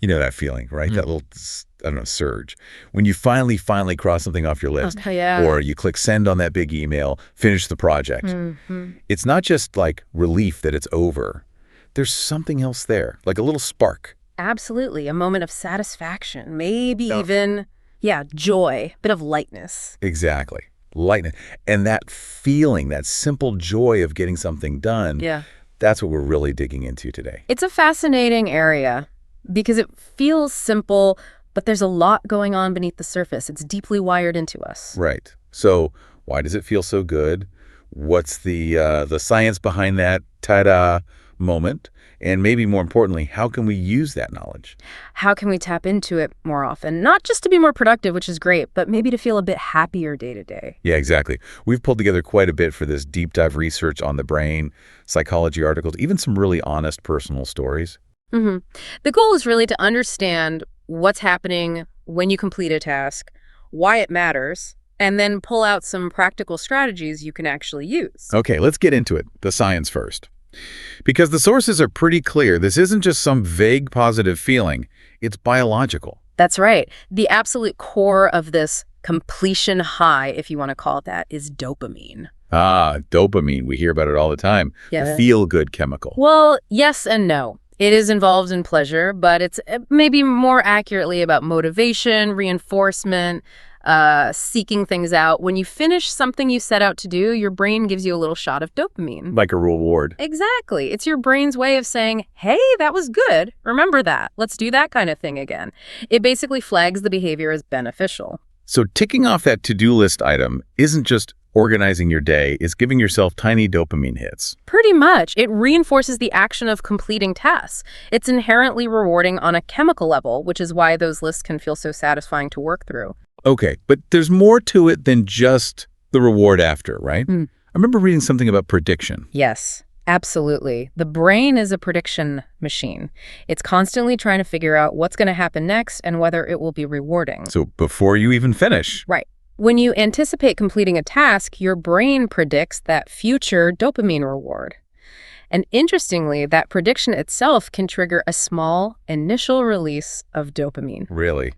You know that feeling, right? That little, I don't know, surge. When you finally cross something off your list, Yeah. or you click send on that big email, finish the project. It's not just like relief that it's over. There's something else there, like a little spark. Absolutely. A moment of satisfaction, maybe even, joy, bit of lightness. Exactly. Lightness. And that feeling, that simple joy of getting something done, that's what we're really digging into today. It's a fascinating area because it feels simple, but there's a lot going on beneath the surface. It's deeply wired into us. Right. So why does it feel so good? What's the science behind that ta-da moment? And maybe more importantly, how can we use that knowledge? How can we tap into it more often? Not just to be more productive, which is great, but maybe to feel a bit happier day to day. Yeah, exactly. We've pulled together quite a bit for this deep dive research on the brain, psychology articles, even some really honest personal stories. The goal is really to understand what's happening when you complete a task, why it matters, and then pull out some practical strategies you can actually use. Okay, let's get into it. The science first. Because the sources are pretty clear. This isn't just some vague positive feeling. It's biological. That's right. The absolute core of this completion high, if you want to call it that, is dopamine. Ah, dopamine. We hear about it all the time. Yeah. The feel-good chemical. Well, yes and no. It is involved in pleasure, but it's maybe more accurately about motivation, reinforcement, seeking things out. When you finish something you set out to do, your brain gives you a little shot of dopamine. Like a reward. Exactly. It's your brain's way of saying, hey, that was good. Remember that. Let's do that kind of thing again. It basically flags the behavior as beneficial. So ticking off that to-do list item isn't just organizing your day, it's giving yourself tiny dopamine hits. Pretty much. It reinforces the action of completing tasks. It's inherently rewarding on a chemical level, which is why those lists can feel so satisfying to work through. Okay, but there's more to it than just the reward after, right? I remember reading something about prediction. Yes, absolutely. The brain is a prediction machine. It's constantly trying to figure out what's going to happen next and whether it will be rewarding. So before you even finish. Right. When you anticipate completing a task, your brain predicts that future dopamine reward. And interestingly, that prediction itself can trigger a small initial release of dopamine. Really?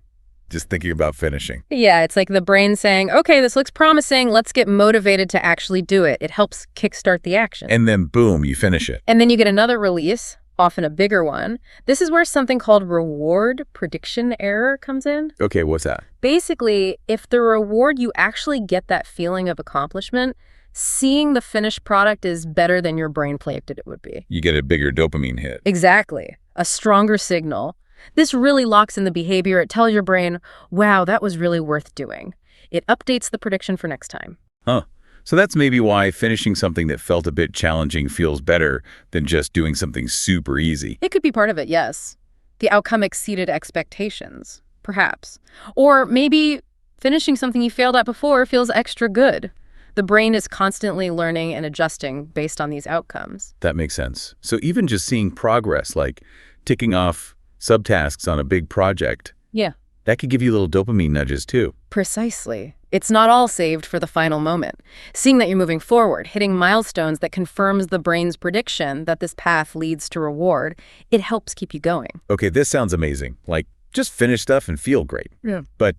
Just thinking about finishing. Yeah, it's like the brain saying, okay, this looks promising. Let's get motivated to actually do it. It helps kickstart the action. And then boom, you finish it. And then you get another release, often a bigger one. This is where something called reward prediction error comes in. Okay, what's that? Basically, if the reward you actually get that feeling of accomplishment, seeing the finished product is better than your brain predicted it would be. You get a bigger dopamine hit. Exactly. A stronger signal. This really locks in the behavior. It tells your brain, wow, that was really worth doing. It updates the prediction for next time. Huh. So that's maybe why finishing something that felt a bit challenging feels better than just doing something super easy. It could be part of it, yes. The outcome exceeded expectations, perhaps. Or maybe finishing something you failed at before feels extra good. The brain is constantly learning and adjusting based on these outcomes. That makes sense. So even just seeing progress, like ticking off subtasks on a big project, that could give you little dopamine nudges too. Precisely. It's not all saved for the final moment. Seeing that you're moving forward, hitting milestones that confirms the brain's prediction that this path leads to reward, it helps keep you going. Okay, this sounds amazing. Like, just finish stuff and feel great. Yeah. But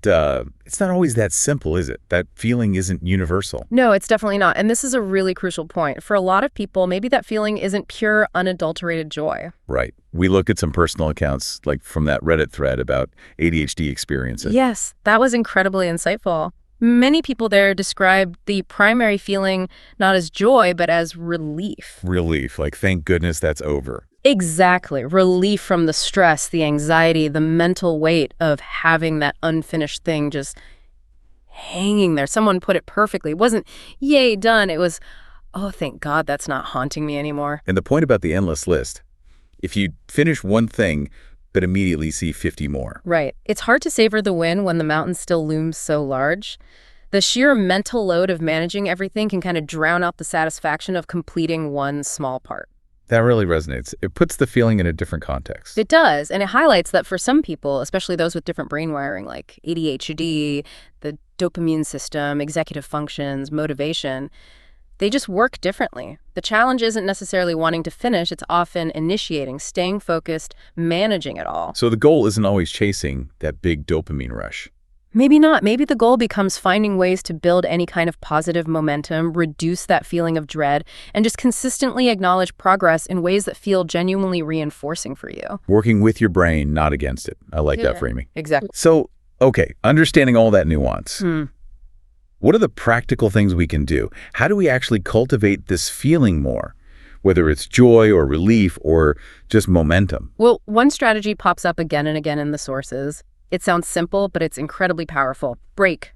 it's not always that simple, is it? That feeling isn't universal. No, it's definitely not. And this is a really crucial point. For a lot of people, maybe that feeling isn't pure, unadulterated joy. Right. We looked at some personal accounts, like from that Reddit thread about ADHD experiences. Yes, that was incredibly insightful. Many people there described the primary feeling not as joy, but as relief. Relief, like thank goodness that's over. Exactly. Relief from the stress, the anxiety, the mental weight of having that unfinished thing just hanging there. Someone put it perfectly. It wasn't, yay, done. It was, oh, thank God that's not haunting me anymore. And the point about the endless list, if you finish one thing, but immediately see 50 more. Right. It's hard to savor the win when the mountain still looms so large. The sheer mental load of managing everything can kind of drown out the satisfaction of completing one small part. That really resonates. It puts the feeling in a different context. It does, and it highlights that for some people, especially those with different brain wiring like ADHD, the dopamine system, executive functions, motivation, They just work differently. The challenge isn't necessarily wanting to finish, it's often initiating, staying focused, managing it all. So the goal isn't always chasing that big dopamine rush. Maybe not. Maybe the goal becomes finding ways to build any kind of positive momentum, reduce that feeling of dread, and just consistently acknowledge progress in ways that feel genuinely reinforcing for you. Working with your brain, not against it. I like that Yeah. framing. Exactly. So, okay, understanding all that nuance, what are the practical things we can do? How do we actually cultivate this feeling more, whether it's joy or relief or just momentum? Well, one strategy pops up again and again in the sources. It sounds simple, but it's incredibly powerful. Break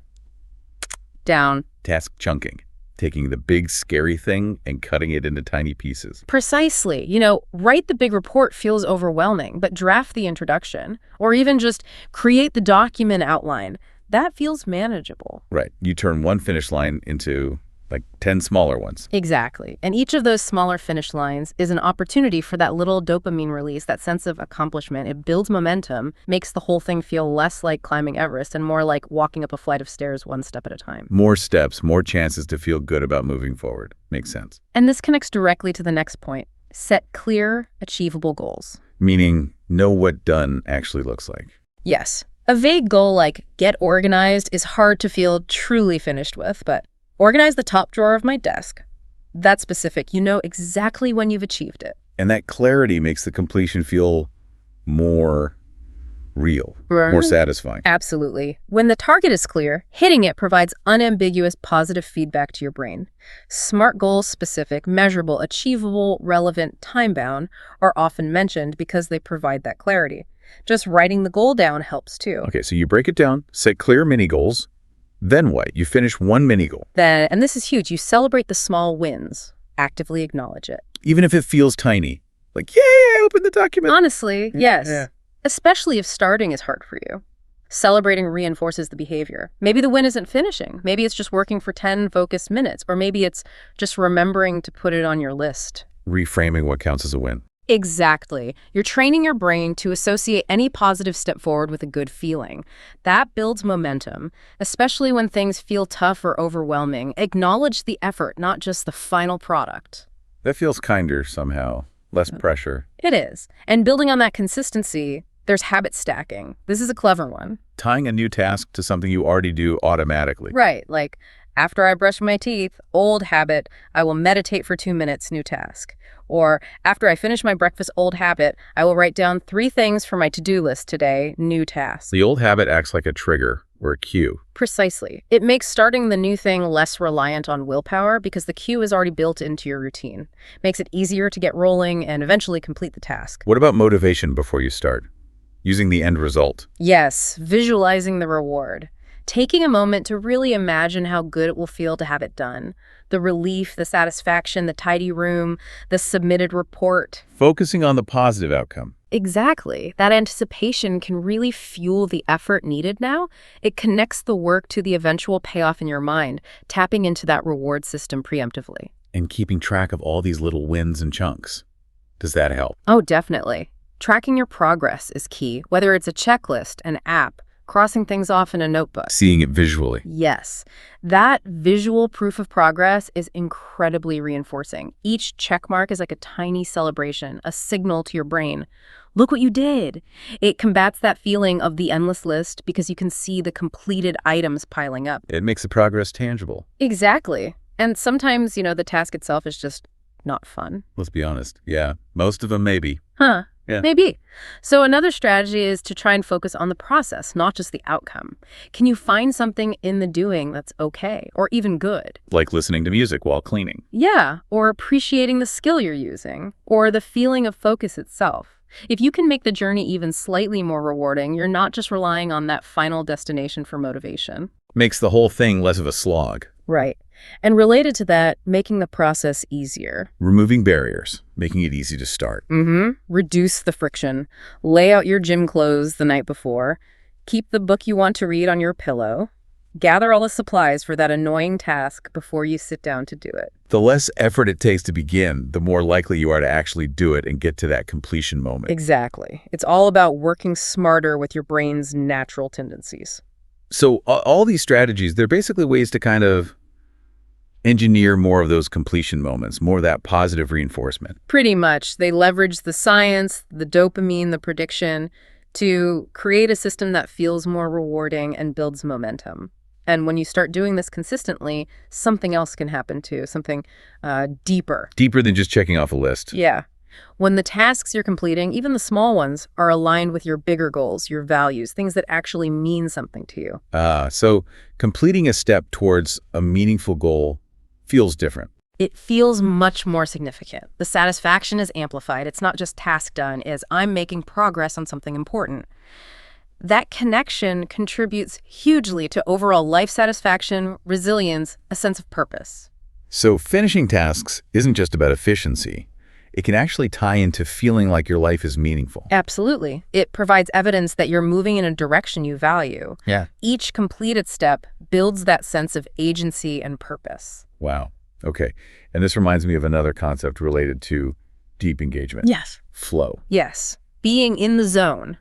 down. Task chunking, taking the big scary thing and cutting it into tiny pieces. Precisely. Write the big report feels overwhelming, but draft the introduction, or even just create the document outline. That feels manageable. Right. You turn one finish line into like 10 smaller ones. Exactly. And each of those smaller finish lines is an opportunity for that little dopamine release, that sense of accomplishment. It builds momentum, makes the whole thing feel less like climbing Everest and more like walking up a flight of stairs one step at a time. More steps, more chances to feel good about moving forward. Makes sense. And this connects directly to the next point. Set clear, achievable goals. Meaning know what done actually looks like. Yes. A vague goal like get organized is hard to feel truly finished with, but organize the top drawer of my desk. That's specific. You know exactly when you've achieved it. And that clarity makes the completion feel more real, more Right. satisfying. Absolutely. When the target is clear, hitting it provides unambiguous positive feedback to your brain. SMART goals, specific, measurable, achievable, relevant, time-bound, are often mentioned because they provide that clarity. Just writing the goal down helps too. Okay, so you break it down, set clear mini goals. Then what? You finish one mini goal. Then, and this is huge, you celebrate the small wins. Actively acknowledge it. Even if it feels tiny. Like, yay, I opened the document. Honestly, yes. Yeah. Especially if starting is hard for you. Celebrating reinforces the behavior. Maybe the win isn't finishing. Maybe it's just working for 10 focused minutes. Or maybe it's just remembering to put it on your list. Reframing what counts as a win. Exactly. You're training your brain to associate any positive step forward with a good feeling. That builds momentum, especially when things feel tough or overwhelming. Acknowledge the effort, not just the final product. That feels kinder somehow. Less pressure. It is. And building on that consistency, there's habit stacking. This is a clever one. Tying a new task to something you already do automatically. Right, like after I brush my teeth, old habit, I will meditate for 2 minutes, new task. Or after I finish my breakfast, old habit, I will write down 3 things for my to-do list today, new task. The old habit acts like a trigger or a cue. Precisely. It makes starting the new thing less reliant on willpower because the cue is already built into your routine. Makes it easier to get rolling and eventually complete the task. What about motivation before you start? Using the end result. Yes, visualizing the reward. Taking a moment to really imagine how good it will feel to have it done. The relief, the satisfaction, the tidy room, the submitted report. Focusing on the positive outcome. Exactly. That anticipation can really fuel the effort needed now. It connects the work to the eventual payoff in your mind, tapping into that reward system preemptively. And keeping track of all these little wins and chunks. Does that help? Oh, definitely. Tracking your progress is key, whether it's a checklist, an app, crossing things off in a notebook. Seeing it visually. Yes, that visual proof of progress is incredibly reinforcing. Each check mark is like a tiny celebration, a signal to your brain. Look what you did. It combats that feeling of the endless list because you can see the completed items piling up. It makes the progress tangible. Exactly. And sometimes, the task itself is just not fun. Let's be honest. Yeah, most of them maybe. Huh. Yeah. Maybe. So another strategy is to try and focus on the process, not just the outcome. Can you find something in the doing that's okay or even good? Like listening to music while cleaning. Yeah, or appreciating the skill you're using, or the feeling of focus itself. If you can make the journey even slightly more rewarding, you're not just relying on that final destination for motivation. Makes the whole thing less of a slog. Right. And related to that, making the process easier. Removing barriers, making it easy to start. Reduce the friction. Lay out your gym clothes the night before. Keep the book you want to read on your pillow. Gather all the supplies for that annoying task before you sit down to do it. The less effort it takes to begin, the more likely you are to actually do it and get to that completion moment. Exactly. It's all about working smarter with your brain's natural tendencies. So all these strategies, they're basically ways to kind of engineer more of those completion moments, more of that positive reinforcement. Pretty much. They leverage the science, the dopamine, the prediction to create a system that feels more rewarding and builds momentum. And when you start doing this consistently, something else can happen too, something deeper. Deeper than just checking off a list. Yeah. When the tasks you're completing, even the small ones, are aligned with your bigger goals, your values, things that actually mean something to you. So completing a step towards a meaningful goal feels different. It feels much more significant. The satisfaction is amplified. It's not just task done, it's I'm making progress on something important. That connection contributes hugely to overall life satisfaction, resilience, a sense of purpose. So finishing tasks isn't just about efficiency. It can actually tie into feeling like your life is meaningful. Absolutely. It provides evidence that you're moving in a direction you value. Yeah. Each completed step builds that sense of agency and purpose. Wow. Okay. And this reminds me of another concept related to deep engagement. Yes. Flow. Yes. Being in the zone.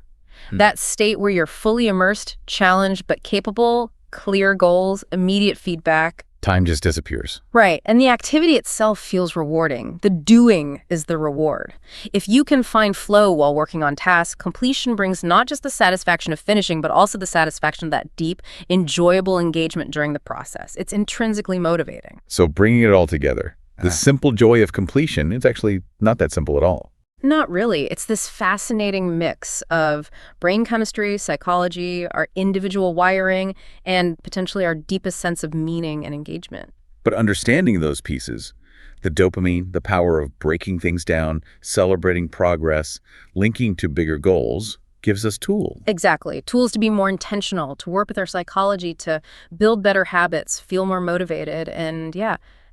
That state where you're fully immersed, challenged, but capable, clear goals, immediate feedback. Time just disappears. Right. And the activity itself feels rewarding. The doing is the reward. If you can find flow while working on tasks, completion brings not just the satisfaction of finishing, but also the satisfaction of that deep, enjoyable engagement during the process. It's intrinsically motivating. So bringing it all together, the simple joy of completion, it's actually not that simple at all. Not really. It's this fascinating mix of brain chemistry, psychology, our individual wiring, and potentially our deepest sense of meaning and engagement. But understanding those pieces, the dopamine, the power of breaking things down, celebrating progress, linking to bigger goals, gives us tools. Exactly. Tools to be more intentional, to work with our psychology, to build better habits, feel more motivated, and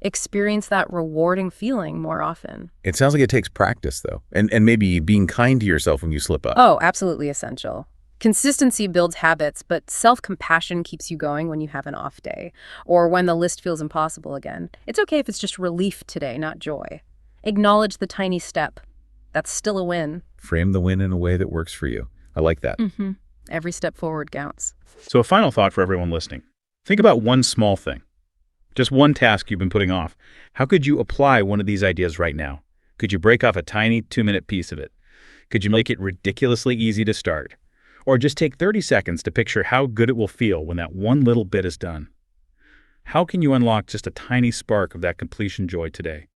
experience that rewarding feeling more often. It sounds like it takes practice, though, and maybe being kind to yourself when you slip up. Oh, absolutely essential. Consistency builds habits, but self-compassion keeps you going when you have an off day or when the list feels impossible again. It's okay if it's just relief today, not joy. Acknowledge the tiny step. That's still a win. Frame the win in a way that works for you. I like that. Every step forward counts. So a final thought for everyone listening. Think about one small thing. Just one task you've been putting off. How could you apply one of these ideas right now? Could you break off a tiny 2-minute piece of it? Could you make it ridiculously easy to start? Or just take 30 seconds to picture how good it will feel when that one little bit is done? How can you unlock just a tiny spark of that completion joy today?